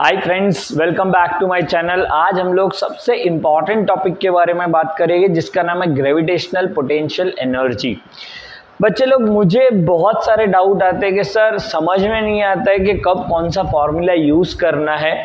Hi friends, welcome back to my channel. आज हम लोग सबसे इम्पॉर्टेंट टॉपिक के बारे में बात करेंगे जिसका नाम है ग्रेविटेशनल पोटेंशियल एनर्जी। बच्चे लोग, मुझे बहुत सारे डाउट आते हैं कि सर समझ में नहीं आता है कि कब कौन सा फॉर्मूला यूज़ करना है।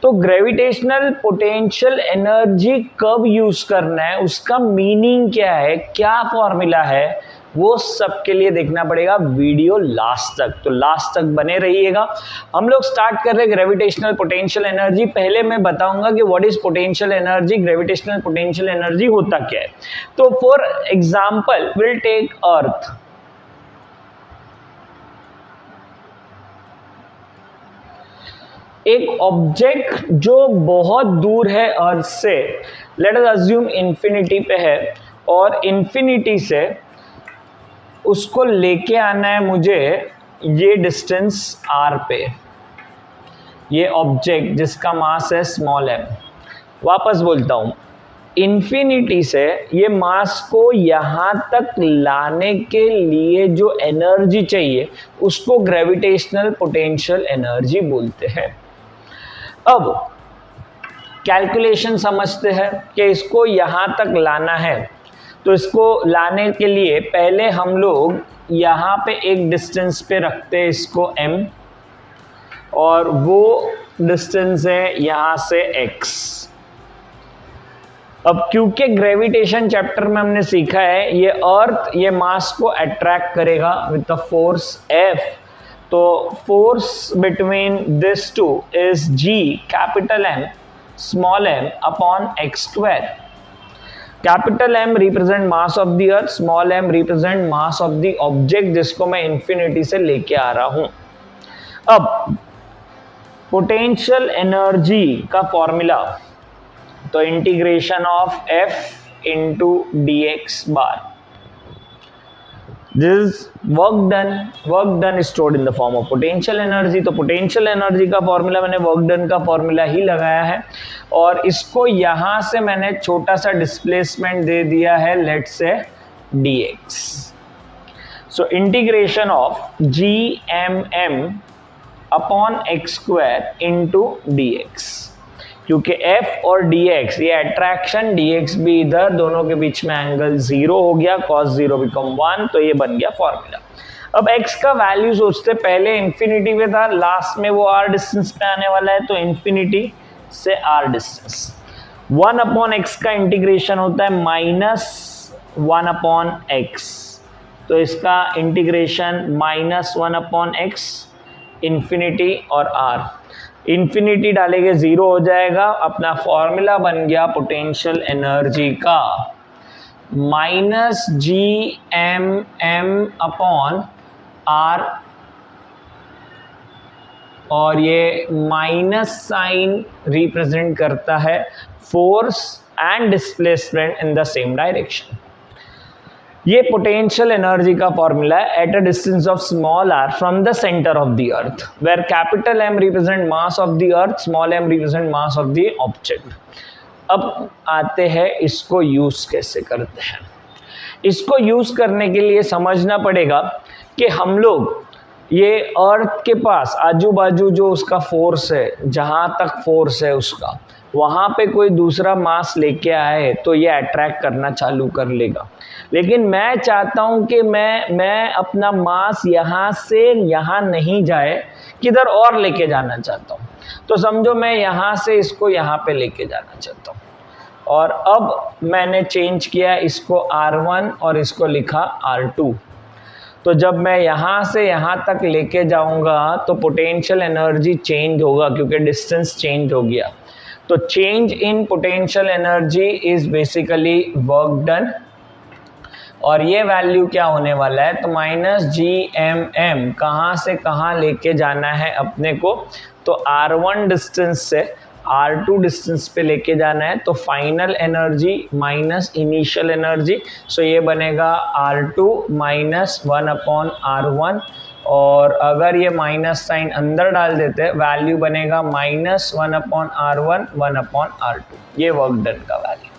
तो ग्रेविटेशनल पोटेंशियल एनर्जी कब यूज़ करना है, उसका मीनिंग क्या है, क्या फॉर्मूला है, वो सब के लिए देखना पड़ेगा वीडियो लास्ट तक। तो लास्ट तक बने रहिएगा। हम लोग स्टार्ट कर रहे हैं ग्रेविटेशनल पोटेंशियल एनर्जी। पहले मैं बताऊंगा कि what is potential energy, gravitational potential energy होता क्या है। तो फॉर एग्जांपल विल टेक अर्थ। एक ऑब्जेक्ट जो बहुत दूर है अर्थ से, लेट अस अज्यूम इंफिनिटी पे है, और इंफिनिटी से उसको लेके आना है मुझे ये डिस्टेंस r पे। ये ऑब्जेक्ट जिसका मास है स्मॉल m। वापस बोलता हूँ, इंफिनिटी से ये मास को यहाँ तक लाने के लिए जो एनर्जी चाहिए उसको ग्रेविटेशनल पोटेंशियल एनर्जी बोलते हैं। अब कैलकुलेशन समझते हैं कि इसको यहाँ तक लाना है, तो इसको लाने के लिए पहले हम लोग यहाँ पे एक डिस्टेंस पे रखते हैं इसको m, और वो डिस्टेंस है यहाँ से x। अब क्योंकि ग्रेविटेशन चैप्टर में हमने सीखा है ये अर्थ ये मास को अट्रैक्ट करेगा विद द फोर्स F, तो force between this two is G capital M small m upon x square. Capital M represent mass of the earth, small m represent mass of the object जिसको मैं infinity से लेके आ रहा हूं। अब potential energy का formula, तो integration of F into dx bar. This work done stored in the form of potential energy. तो पोटेंशियल एनर्जी का फॉर्मूला मैंने वर्क डन का फॉर्मूला ही लगाया है, और इसको यहां से मैंने छोटा सा डिस्प्लेसमेंट दे दिया है, let's say dx। So integration of gmm upon x square into dx। क्योंकि f और dx ये अट्रैक्शन, dx भी इधर, दोनों के बीच में एंगल 0 हो गया, cos 0 बिकम 1, तो ये बन गया फॉर्मूला। अब x का वैल्यू सोचते, पहले इंफिनिटी पे था, लास्ट में वो r डिस्टेंस पे आने वाला है, तो इंफिनिटी से r डिस्टेंस 1 अपॉन x का इंटीग्रेशन होता है -1 अपॉन x, तो इसका इंटीग्रेशन -1 अपॉन x इंफिनिटी और r। इंफिनिटी डालेंगे 0 हो जाएगा, अपना फॉर्मूला बन गया पोटेंशियल एनर्जी का -gmm अपॉन r, और ये माइनस साइन रिप्रेजेंट करता है force and displacement in the same direction. ये पोटेंशियल एनर्जी का फॉर्मूला है at a distance of small r from the centre of the earth, where capital M represent mass of the earth, small m represent mass of the object. अब आते हैं इसको use कैसे करते हैं। इसको यूज करने के लिए समझना पड़ेगा कि हम लोग ये अर्थ के पास आजू बाजू जो उसका फोर्स है, जहाँ तक फोर्स है उसका, वहाँ पे कोई दूसरा मास लेके आए तो ये अट्रैक्ट करना चालू कर लेगा। लेकिन मैं चाहता हूँ कि मैं अपना मास यहाँ से यहाँ नहीं जाए, किधर और लेके जाना चाहता हूँ। तो समझो मैं यहाँ से इसको यहाँ पे लेके जाना चाहता हूँ, और अब मैंने चेंज किया इसको R1 और इसको लिखा R2। तो जब मैं यहाँ से यहाँ तक लेके जाऊँगा तो पोटेंशियल एनर्जी चेंज होगा, क्योंकि डिस्टेंस चेंज हो गया। तो change in potential energy is basically work done, और ये वैल्यू क्या होने वाला है, तो -gmm कहाँ से कहाँ लेके जाना है अपने को, तो R1 डिस्टेंस से R2 डिस्टेंस पे लेके जाना है, तो final energy minus initial energy, so ये बनेगा R2 -1 अपॉन R1, और अगर ये माइनस साइन अंदर डाल देते हैं वैल्यू बनेगा -1 अपॉन R1 1 अपॉन R2। ये वर्क डन का वैल्यू।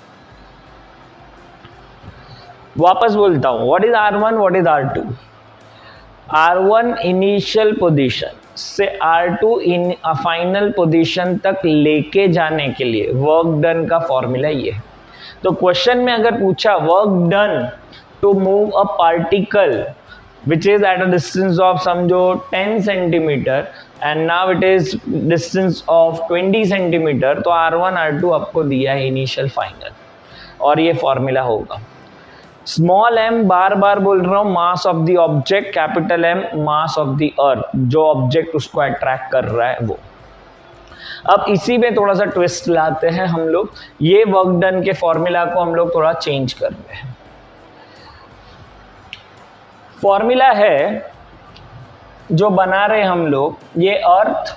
वापस बोलता हूँ, what is R1 what is R2। R1 initial position से R2 इन फाइनल पोजीशन तक लेके जाने के लिए वर्क डन का फॉर्मूला ये है। तो क्वेश्चन में अगर पूछा work done to move a particle which is at a distance of समझो 10 centimetre and now it is distance of 20 centimetre, तो R1 R2 आपको दिया है इनिशियल फाइनल, और ये फॉर्मूला होगा। स्मॉल m बार बार बोल रहा हूँ, मास of the object, capital M mass of the अर्थ, जो ऑब्जेक्ट उसको अट्रैक्ट कर रहा है वो। अब इसी में थोड़ा सा ट्विस्ट लाते हैं हम लोग, ये वर्क डन के फॉर्मूला को हम लोग थोड़ा चेंज कर रहे हैं। फॉर्मूला है जो बना रहे हम लोग, ये अर्थ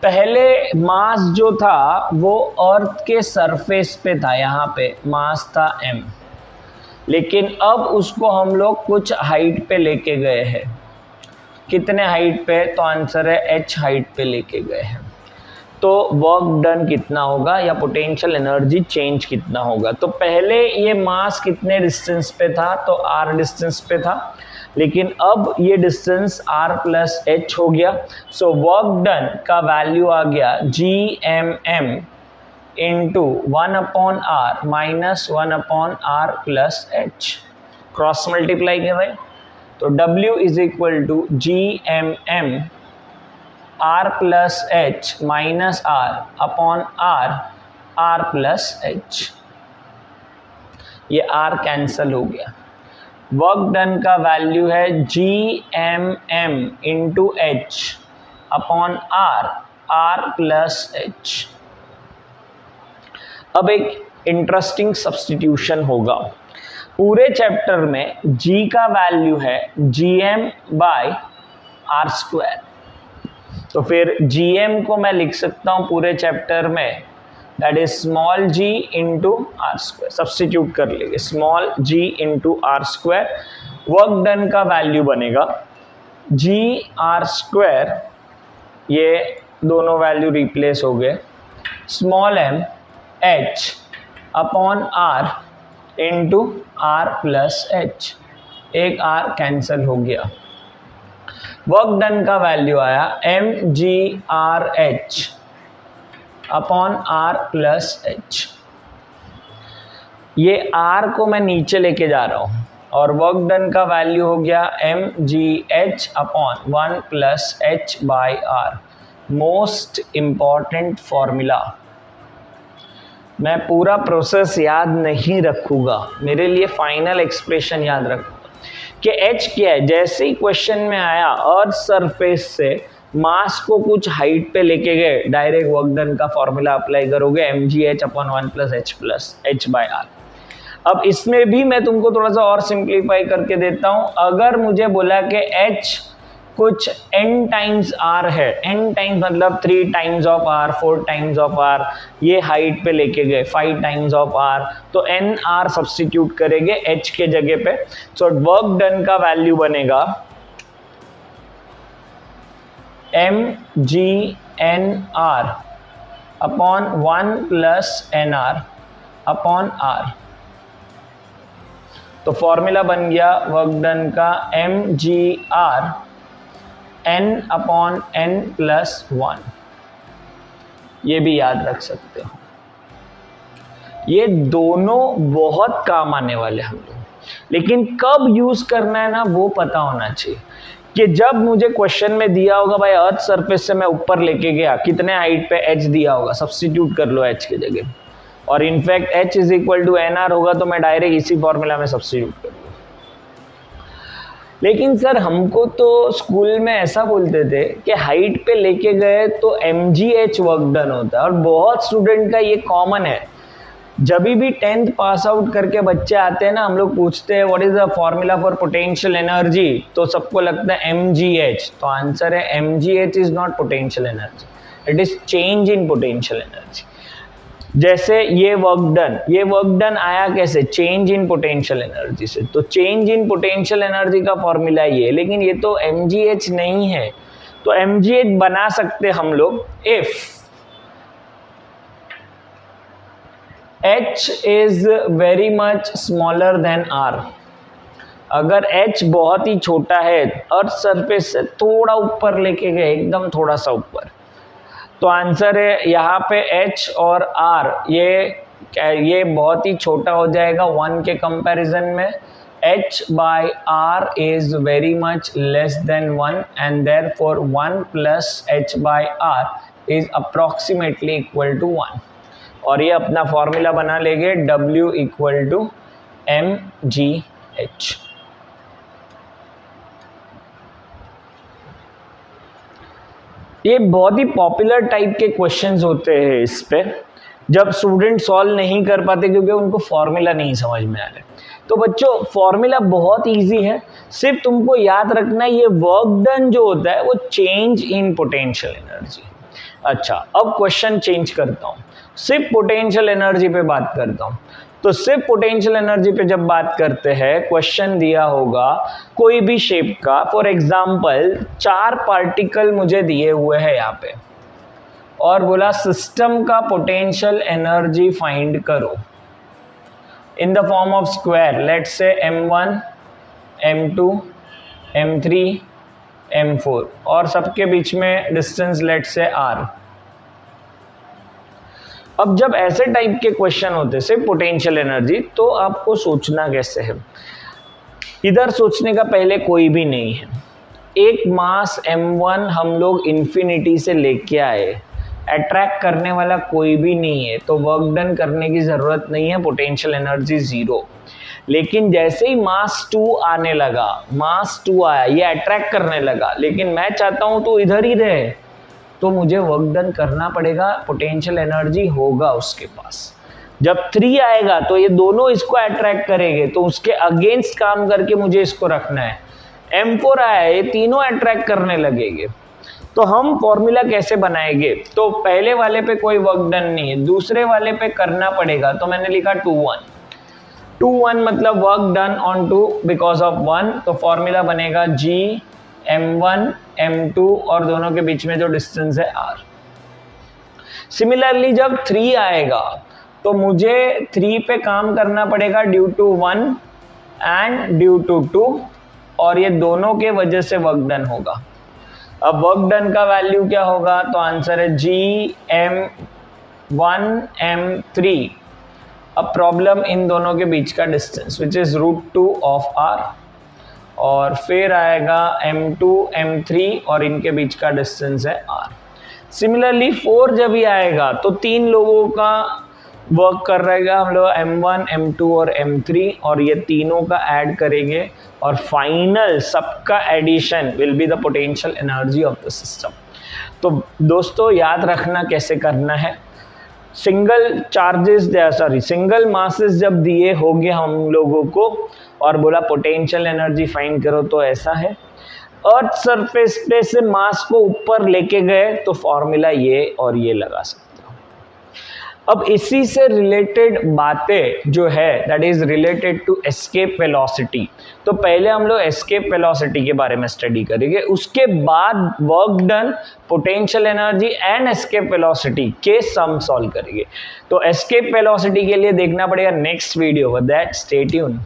पहले मास जो था वो अर्थ के सरफेस पे था, यहाँ पे मास था m, लेकिन अब उसको हम लोग कुछ हाइट पे लेके गए हैं। कितने हाइट पे? तो आंसर है h हाइट पे लेके गए हैं। तो वर्क डन कितना होगा या पोटेंशियल एनर्जी चेंज कितना होगा? तो पहले ये मास कितने डिस्टेंस पे था? तो r डिस्टेंस पे था, लेकिन अब ये डिस्टेंस r प्लस h हो गया। सो वर्क डन का वैल्यू आ गया GMM into 1/r minus 1/r plus h, cross multiply कर रहे हैं, तो W is equal to GMM r plus h minus r upon r plus h। ये r कैंसल हो गया। वर्क डन का वैल्यू है GMM into h upon r plus h। अब एक इंटरेस्टिंग सब्स्टिट्यूशन होगा। पूरे चैप्टर में g का वैल्यू है gm बाय r स्क्वायर, तो फिर gm को मैं लिख सकता हूं पूरे चैप्टर में, that is small g into R square. Substitute कर लेंगे, small g into R square. Work done का वैल्यू बनेगा g आर स्क्वायर, ये दोनों वैल्यू रिप्लेस हो गए, small m h upon r into R plus h, एक r कैंसल हो गया। वर्क डन का वैल्यू आया mgRh upon r plus h। ये r को मैं नीचे लेके जा रहा हूँ और वर्क डन का वैल्यू हो गया mgh upon 1 plus h by r। Most important formula, मैं पूरा प्रोसेस याद नहीं रखूँगा, मेरे लिए फाइनल एक्सप्रेशन याद रखूँगा कि h क्या है। जैसे ही क्वेश्चन में आया अर्थ सरफेस से मास को कुछ हाइट पे लेके गए, डायरेक्ट वर्क डन का फॉर्मूला अप्लाई करोगे mgh upon 1 plus h plus h by r। अब इसमें भी मैं तुमको थोड़ा सा और सिंप्लीफाई करके देता हूँ। अगर मुझे बोला कि h कुछ n टाइम्स r है, n टाइम्स मतलब 3 times of r, 4 times of r, ये हाइट पे लेके गए 5 टाइम्स ऑफ r, तो n r सब्स्टिट्यूट करेंगे h के जगह पे। सो वर्क डन का वैल्यू बनेगा mgnr upon 1 plus nr upon r। तो फॉर्मूला बन गया वर्क डन का mgr n upon n plus 1। ये भी याद रख सकते हो, ये दोनों बहुत काम आने वाले हम लोग, लेकिन कब यूज करना है ना वो पता होना चाहिए। कि जब मुझे क्वेश्चन में दिया होगा भाई अर्थ सरफेस से मैं ऊपर लेके गया, कितने हाइट पे h दिया होगा, सब्स्टिट्यूट कर लो h के जगह, और in fact h is equal to nr होगा तो मैं डायरेक्ट इसी फॉर्मूला में सब्स्टिट्यूट कर लूँ। लेकिन सर हमको तो स्कूल में ऐसा बोलते थे कि हाइट पे लेके गए तो mgh वर्क डन होता है, और बहुत स्टूडेंट का ये कॉमन है। जब भी 10th पास आउट करके बच्चे आते हैं ना, हम लोग पूछते हैं what is the formula for potential energy, तो सबको लगता है mgh। तो आंसर है mgh is not potential energy, it is change in potential energy. जैसे ये वर्क डन आया कैसे? चेंज इन पोटेंशियल एनर्जी से। तो चेंज इन पोटेंशियल एनर्जी का फॉर्मूला ये, लेकिन ये तो mgh नहीं है। तो mgh बना सकते हम लोग if h is very much smaller than r। अगर h बहुत ही छोटा है, अर्थ सरफेस से थोड़ा ऊपर लेके गए, एकदम थोड़ा सा ऊपर, तो आंसर है यहाँ पे h और r ये बहुत ही छोटा हो जाएगा 1 के कंपैरिजन में. h by r is very much less than 1 and therefore 1 plus h by r is approximately equal to 1. और ये अपना फॉर्मूला बना लेंगे W इक्वल टू mgh. ये बहुत ही पॉपुलर टाइप के क्वेश्चंस होते हैं इस पे, जब स्टूडेंट सॉल्व नहीं कर पाते क्योंकि उनको फॉर्मूला नहीं समझ में आ रहा. तो बच्चों फॉर्मूला बहुत इजी है, सिर्फ तुमको याद रखना ये वर्क डन जो होता है वो चेंज इन पोटेंशियल एनर्जी. अच्छा, अब क्वेश्चन चेंज करता हूँ, सिर्फ पोटेंशियल एनर्जी पे बात करता हूँ. तो सिर्फ पोटेंशियल एनर्जी पे जब बात करते हैं, क्वेश्चन दिया होगा कोई भी शेप का, फॉर एग्जाम्पल 4 पार्टिकल मुझे दिए हुए हैं यहाँ पे, और बोला सिस्टम का पोटेंशियल एनर्जी फाइंड करो in the form of square. Let's say m1, m2, m3, m4 और सबके बीच में डिस्टेंस लेट्स से r. अब जब ऐसे टाइप के क्वेश्चन होते से पोटेंशियल एनर्जी, तो आपको सोचना कैसे है. इधर सोचने का पहले कोई भी नहीं है. एक मास m1 हम लोग इन्फिनिटी से लेके आए, अट्रैक्ट करने वाला कोई भी नहीं है, तो वर्क डन करने की ज़रूरत नहीं है, पोटेंशियल एनर्जी 0. लेकिन जैसे ही मास 2 आने लगा, मास 2 आया, ये अट्रैक्ट करने लगा, लेकिन मैं चाहता हूँ तो इधर ही रहे, तो मुझे वर्क डन करना पड़ेगा, पोटेंशियल एनर्जी होगा उसके पास. जब 3 आएगा तो ये दोनों इसको अट्रैक्ट करेंगे, तो उसके अगेंस्ट काम करके मुझे इसको रखना है. m4 आया, ये तीनों अट्रैक्ट करने लगेंगे. तो हम फॉर्मूला कैसे बनाएंगे, तो पहले वाले पे कोई वर्क डन नहीं है, दूसरे वाले पे करना पड़ेगा. तो मैंने लिखा 2-1 मतलब work done on 2 because of 1. तो फॉर्मूला बनेगा g m1 m2 और दोनों के बीच में जो डिस्टेंस है r. सिमिलरली जब 3 आएगा तो मुझे 3 पे काम करना पड़ेगा due to 1 and due to 2, और ये दोनों के वजह से वर्क डन होगा. अब वर्क डन का वैल्यू क्या होगा, तो आंसर है g m1 m3. अब प्रॉब्लम इन दोनों के बीच का distance which is √2 of r, और फिर आएगा m2 m3 और इनके बीच का डिस्टेंस है r. सिमिलरली 4 जब ही आएगा तो 3 लोगों का वर्क कर रहेगा, हम लोग m1 m2 और m3, और ये तीनों का ऐड करेंगे और फाइनल सबका addition will be the potential energy of the system. तो दोस्तों याद रखना कैसे करना है. सिंगल मासेस जब दिए होंगे हम लोगों को और बोला पोटेंशियल एनर्जी फाइंड करो, तो ऐसा है. अर्थ सरफेस पे से मास को ऊपर लेके गए तो फॉर्मूला ये और ये लगा सकते हो. अब इसी से रिलेटेड बातें जो है that is related to escape velocity. तो पहले हम लोग एस्केप वेलोसिटी के बारे में स्टडी करेंगे, उसके बाद work done, potential energy and escape velocity के सम सॉल्व करेंगे. तो एस्केप वेलोसिटी के लिए देखना पड़ेगा next video. That stay tuned.